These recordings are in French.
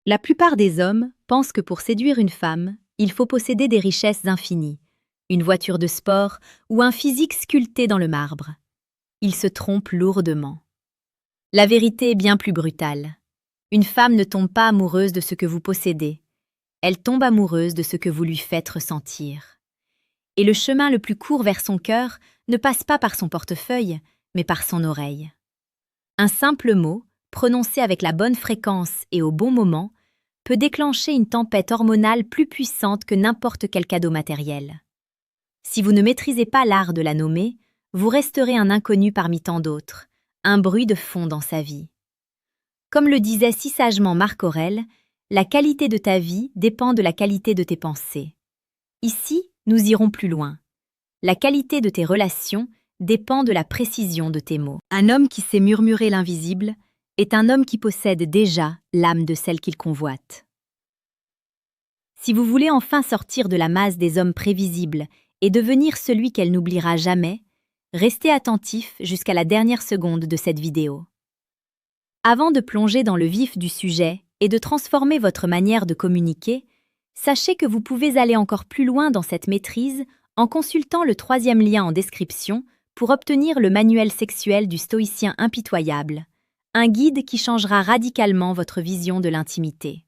La plupart des hommes pensent que pour séduire une femme, il faut posséder des richesses infinies, une voiture de sport ou un physique sculpté dans le marbre. Ils se trompent lourdement. La vérité est bien plus brutale. Une femme ne tombe pas amoureuse de ce que vous possédez. Elle tombe amoureuse de ce que vous lui faites ressentir. Et le chemin le plus court vers son cœur ne passe pas par son portefeuille, mais par son oreille. Un simple mot, prononcé avec la bonne fréquence et au bon moment, peut déclencher une tempête hormonale plus puissante que n'importe quel cadeau matériel. Si vous ne maîtrisez pas l'art de la nommer, vous resterez un inconnu parmi tant d'autres, un bruit de fond dans sa vie. Comme le disait si sagement Marc Aurèle, la qualité de ta vie dépend de la qualité de tes pensées. Ici, nous irons plus loin. La qualité de tes relations dépend de la précision de tes mots. Un homme qui sait murmurer l'invisible est un homme qui possède déjà l'âme de celle qu'il convoite. Si vous voulez enfin sortir de la masse des hommes prévisibles et devenir celui qu'elle n'oubliera jamais, restez attentif jusqu'à la dernière seconde de cette vidéo. Avant de plonger dans le vif du sujet et de transformer votre manière de communiquer, sachez que vous pouvez aller encore plus loin dans cette maîtrise en consultant le 3e lien en description pour obtenir le manuel sexuel du stoïcien impitoyable, un guide qui changera radicalement votre vision de l'intimité.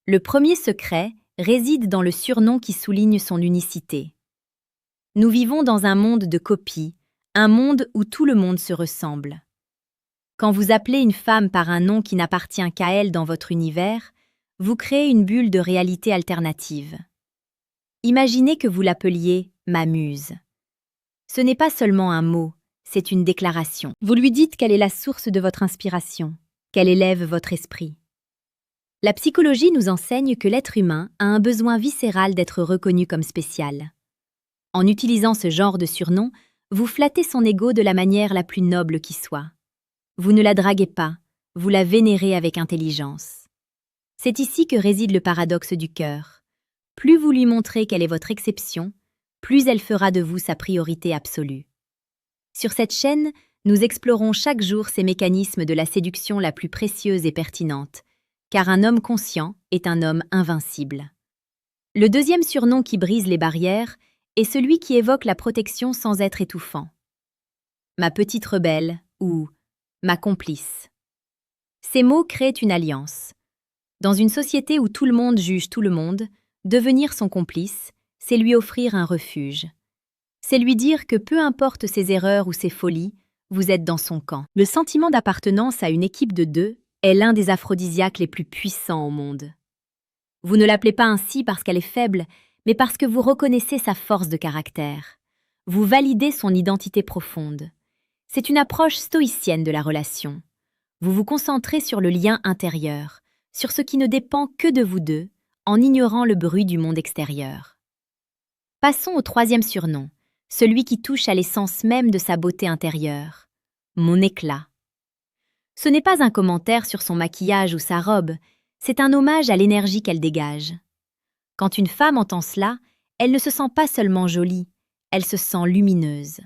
Le premier secret réside dans le surnom qui souligne son unicité. Nous vivons dans un monde de copies, un monde où tout le monde se ressemble. Quand vous appelez une femme par un nom qui n'appartient qu'à elle dans votre univers, vous créez une bulle de réalité alternative. Imaginez que vous l'appeliez « ma muse ». Ce n'est pas seulement un mot, c'est une déclaration. Vous lui dites quelle est la source de votre inspiration, qu'elle élève votre esprit. La psychologie nous enseigne que l'être humain a un besoin viscéral d'être reconnu comme spécial. En utilisant ce genre de surnom, vous flattez son ego de la manière la plus noble qui soit. Vous ne la draguez pas, vous la vénérez avec intelligence. C'est ici que réside le paradoxe du cœur. Plus vous lui montrez qu'elle est votre exception, plus elle fera de vous sa priorité absolue. Sur cette chaîne, nous explorons chaque jour ces mécanismes de la séduction la plus précieuse et pertinente, car un homme conscient est un homme invincible. Le deuxième surnom qui brise les barrières est celui qui évoque la protection sans être étouffant. Ma petite rebelle ou ma complice. Ces mots créent une alliance. Dans une société où tout le monde juge tout le monde, devenir son complice, c'est lui offrir un refuge. C'est lui dire que peu importe ses erreurs ou ses folies, vous êtes dans son camp. Le sentiment d'appartenance à une équipe de deux est l'un des aphrodisiaques les plus puissants au monde. Vous ne l'appelez pas ainsi parce qu'elle est faible, mais parce que vous reconnaissez sa force de caractère. Vous validez son identité profonde. C'est une approche stoïcienne de la relation. Vous vous concentrez sur le lien intérieur, sur ce qui ne dépend que de vous deux, en ignorant le bruit du monde extérieur. Passons au 3e surnom, celui qui touche à l'essence même de sa beauté intérieure. Mon éclat. Ce n'est pas un commentaire sur son maquillage ou sa robe, c'est un hommage à l'énergie qu'elle dégage. Quand une femme entend cela, elle ne se sent pas seulement jolie, elle se sent lumineuse.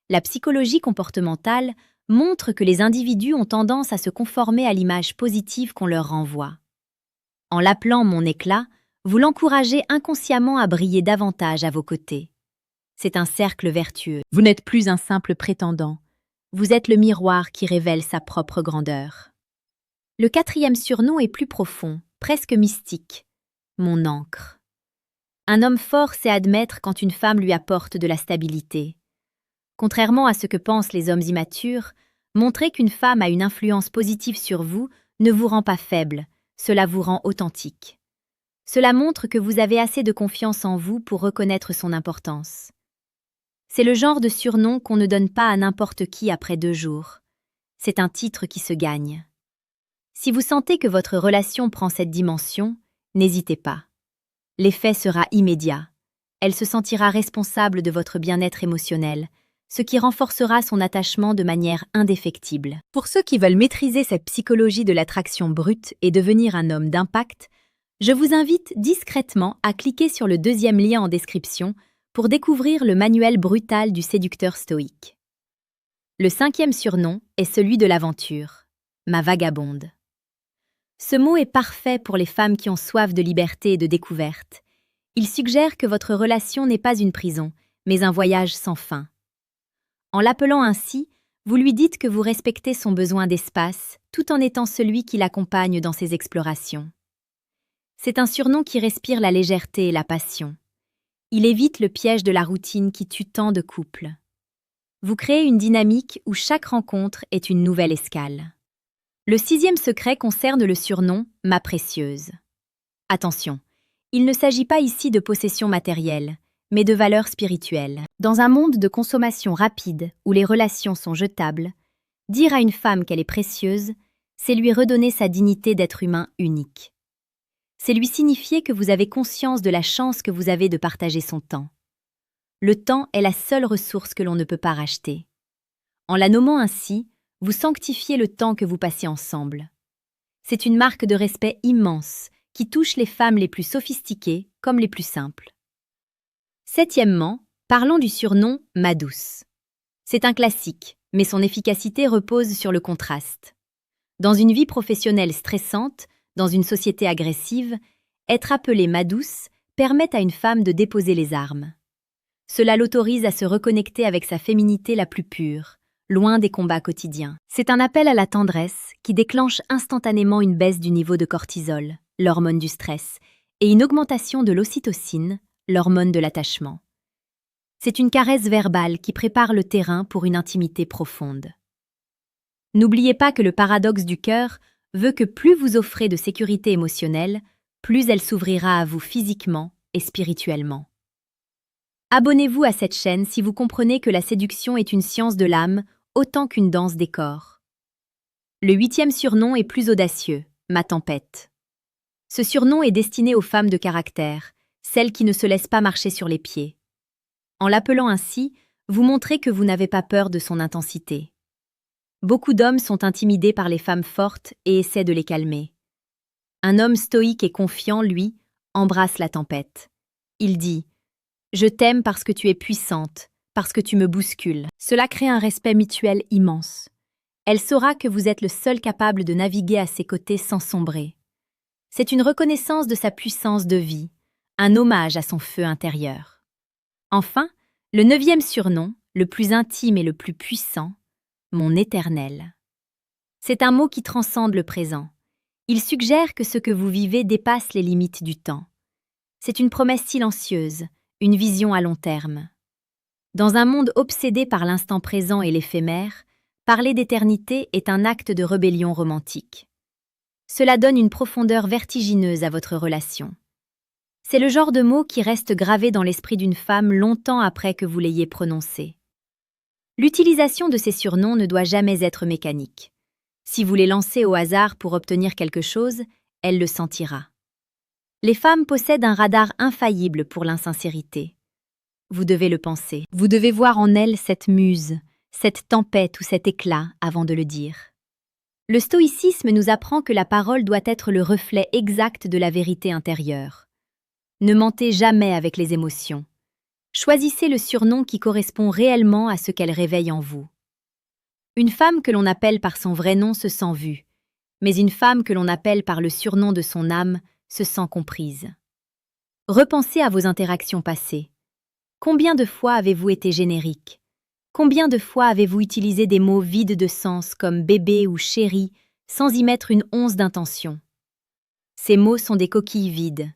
La psychologie comportementale montre que les individus ont tendance à se conformer à l'image positive qu'on leur renvoie. En l'appelant mon éclat, vous l'encouragez inconsciemment à briller davantage à vos côtés. C'est un cercle vertueux. Vous n'êtes plus un simple prétendant. Vous êtes le miroir qui révèle sa propre grandeur. Le 4e surnom est plus profond, presque mystique. Mon ancre. Un homme fort sait admettre quand une femme lui apporte de la stabilité. Contrairement à ce que pensent les hommes immatures, montrer qu'une femme a une influence positive sur vous ne vous rend pas faible, cela vous rend authentique. Cela montre que vous avez assez de confiance en vous pour reconnaître son importance. C'est le genre de surnom qu'on ne donne pas à n'importe qui après 2 jours. C'est un titre qui se gagne. Si vous sentez que votre relation prend cette dimension, n'hésitez pas. L'effet sera immédiat. Elle se sentira responsable de votre bien-être émotionnel, ce qui renforcera son attachement de manière indéfectible. Pour ceux qui veulent maîtriser cette psychologie de l'attraction brute et devenir un homme d'impact, je vous invite discrètement à cliquer sur le 2e lien en description pour découvrir le manuel brutal du séducteur stoïque. Le 5e surnom est celui de l'aventure, ma vagabonde. Ce mot est parfait pour les femmes qui ont soif de liberté et de découverte. Il suggère que votre relation n'est pas une prison, mais un voyage sans fin. En l'appelant ainsi, vous lui dites que vous respectez son besoin d'espace, tout en étant celui qui l'accompagne dans ses explorations. C'est un surnom qui respire la légèreté et la passion. Il évite le piège de la routine qui tue tant de couples. Vous créez une dynamique où chaque rencontre est une nouvelle escale. Le 6e secret concerne le surnom « ma précieuse ». Attention, il ne s'agit pas ici de possession matérielle, mais de valeurs spirituelles. Dans un monde de consommation rapide où les relations sont jetables, dire à une femme qu'elle est précieuse, c'est lui redonner sa dignité d'être humain unique. C'est lui signifier que vous avez conscience de la chance que vous avez de partager son temps. Le temps est la seule ressource que l'on ne peut pas racheter. En la nommant ainsi, vous sanctifiez le temps que vous passez ensemble. C'est une marque de respect immense qui touche les femmes les plus sophistiquées comme les plus simples. 7e, parlons du surnom « ma douce ». C'est un classique, mais son efficacité repose sur le contraste. Dans une vie professionnelle stressante, dans une société agressive, être appelée « ma douce » permet à une femme de déposer les armes. Cela l'autorise à se reconnecter avec sa féminité la plus pure, loin des combats quotidiens. C'est un appel à la tendresse qui déclenche instantanément une baisse du niveau de cortisol, l'hormone du stress, et une augmentation de l'ocytocine, l'hormone de l'attachement. C'est une caresse verbale qui prépare le terrain pour une intimité profonde. N'oubliez pas que le paradoxe du cœur veut que plus vous offrez de sécurité émotionnelle, plus elle s'ouvrira à vous physiquement et spirituellement. Abonnez-vous à cette chaîne si vous comprenez que la séduction est une science de l'âme autant qu'une danse des corps. Le 8e surnom est plus audacieux, ma tempête. Ce surnom est destiné aux femmes de caractère, celles qui ne se laissent pas marcher sur les pieds. En l'appelant ainsi, vous montrez que vous n'avez pas peur de son intensité. Beaucoup d'hommes sont intimidés par les femmes fortes et essaient de les calmer. Un homme stoïque et confiant, lui, embrasse la tempête. Il dit « Je t'aime parce que tu es puissante, parce que tu me bouscules ». Cela crée un respect mutuel immense. Elle saura que vous êtes le seul capable de naviguer à ses côtés sans sombrer. C'est une reconnaissance de sa puissance de vie, un hommage à son feu intérieur. Enfin, le 9e surnom, le plus intime et le plus puissant, mon éternel. C'est un mot qui transcende le présent. Il suggère que ce que vous vivez dépasse les limites du temps. C'est une promesse silencieuse, une vision à long terme. Dans un monde obsédé par l'instant présent et l'éphémère, parler d'éternité est un acte de rébellion romantique. Cela donne une profondeur vertigineuse à votre relation. C'est le genre de mot qui reste gravé dans l'esprit d'une femme longtemps après que vous l'ayez prononcé. L'utilisation de ces surnoms ne doit jamais être mécanique. Si vous les lancez au hasard pour obtenir quelque chose, elle le sentira. Les femmes possèdent un radar infaillible pour l'insincérité. Vous devez le penser. Vous devez voir en elle cette muse, cette tempête ou cet éclat avant de le dire. Le stoïcisme nous apprend que la parole doit être le reflet exact de la vérité intérieure. Ne mentez jamais avec les émotions. Choisissez le surnom qui correspond réellement à ce qu'elle réveille en vous. Une femme que l'on appelle par son vrai nom se sent vue, mais une femme que l'on appelle par le surnom de son âme se sent comprise. Repensez à vos interactions passées. Combien de fois avez-vous été générique? Combien de fois avez-vous utilisé des mots vides de sens comme bébé ou chéri sans y mettre une once d'intention? Ces mots sont des coquilles vides.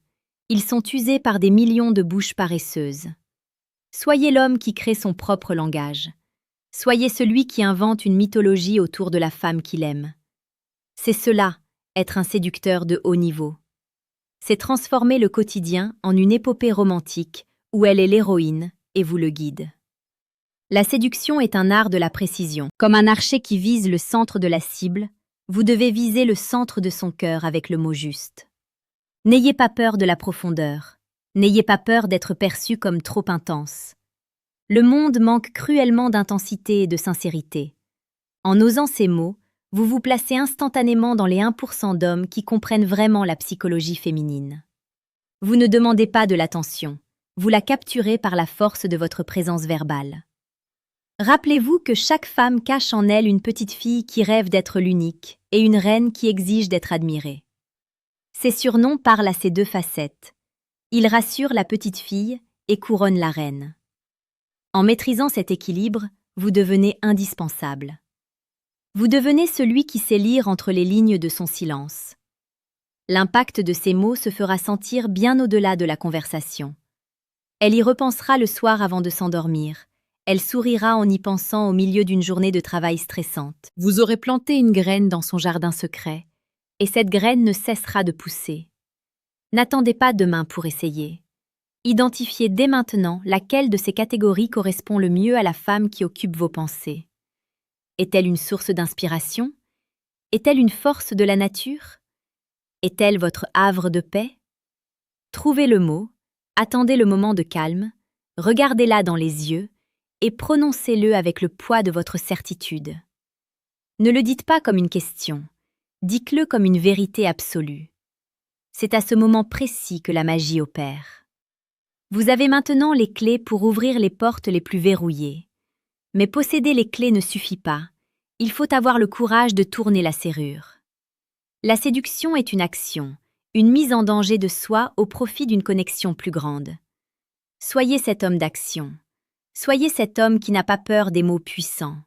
Ils sont usés par des millions de bouches paresseuses. Soyez l'homme qui crée son propre langage. Soyez celui qui invente une mythologie autour de la femme qu'il aime. C'est cela, être un séducteur de haut niveau. C'est transformer le quotidien en une épopée romantique où elle est l'héroïne et vous le guide. La séduction est un art de la précision. Comme un archer qui vise le centre de la cible, vous devez viser le centre de son cœur avec le mot juste. N'ayez pas peur de la profondeur. N'ayez pas peur d'être perçu comme trop intense. Le monde manque cruellement d'intensité et de sincérité. En osant ces mots, vous vous placez instantanément dans les 1% d'hommes qui comprennent vraiment la psychologie féminine. Vous ne demandez pas de l'attention, vous la capturez par la force de votre présence verbale. Rappelez-vous que chaque femme cache en elle une petite fille qui rêve d'être l'unique et une reine qui exige d'être admirée. Ces surnoms parlent à ces deux facettes. Ils rassurent la petite fille et couronnent la reine. En maîtrisant cet équilibre, vous devenez indispensable. Vous devenez celui qui sait lire entre les lignes de son silence. L'impact de ces mots se fera sentir bien au-delà de la conversation. Elle y repensera le soir avant de s'endormir. Elle sourira en y pensant au milieu d'une journée de travail stressante. Vous aurez planté une graine dans son jardin secret, et cette graine ne cessera de pousser. N'attendez pas demain pour essayer. Identifiez dès maintenant laquelle de ces catégories correspond le mieux à la femme qui occupe vos pensées. Est-elle une source d'inspiration? Est-elle une force de la nature? Est-elle votre havre de paix? Trouvez le mot, attendez le moment de calme, regardez-la dans les yeux et prononcez-le avec le poids de votre certitude. Ne le dites pas comme une question, dites-le comme une vérité absolue. C'est à ce moment précis que la magie opère. Vous avez maintenant les clés pour ouvrir les portes les plus verrouillées. Mais posséder les clés ne suffit pas. Il faut avoir le courage de tourner la serrure. La séduction est une action, une mise en danger de soi au profit d'une connexion plus grande. Soyez cet homme d'action. Soyez cet homme qui n'a pas peur des mots puissants.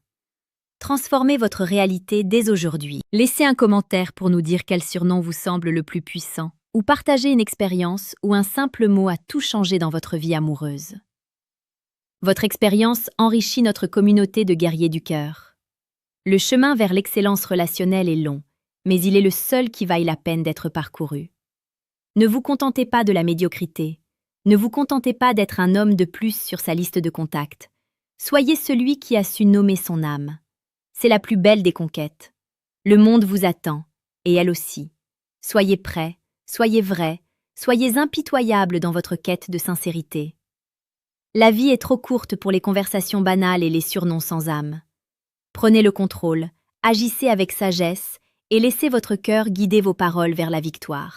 Transformez votre réalité dès aujourd'hui. Laissez un commentaire pour nous dire quel surnom vous semble le plus puissant, ou partagez une expérience où un simple mot a tout changé dans votre vie amoureuse. Votre expérience enrichit notre communauté de guerriers du cœur. Le chemin vers l'excellence relationnelle est long, mais il est le seul qui vaille la peine d'être parcouru. Ne vous contentez pas de la médiocrité. Ne vous contentez pas d'être un homme de plus sur sa liste de contacts. Soyez celui qui a su nommer son âme. C'est la plus belle des conquêtes. Le monde vous attend, et elle aussi. Soyez prêts, soyez vrais, soyez impitoyables dans votre quête de sincérité. La vie est trop courte pour les conversations banales et les surnoms sans âme. Prenez le contrôle, agissez avec sagesse et laissez votre cœur guider vos paroles vers la victoire.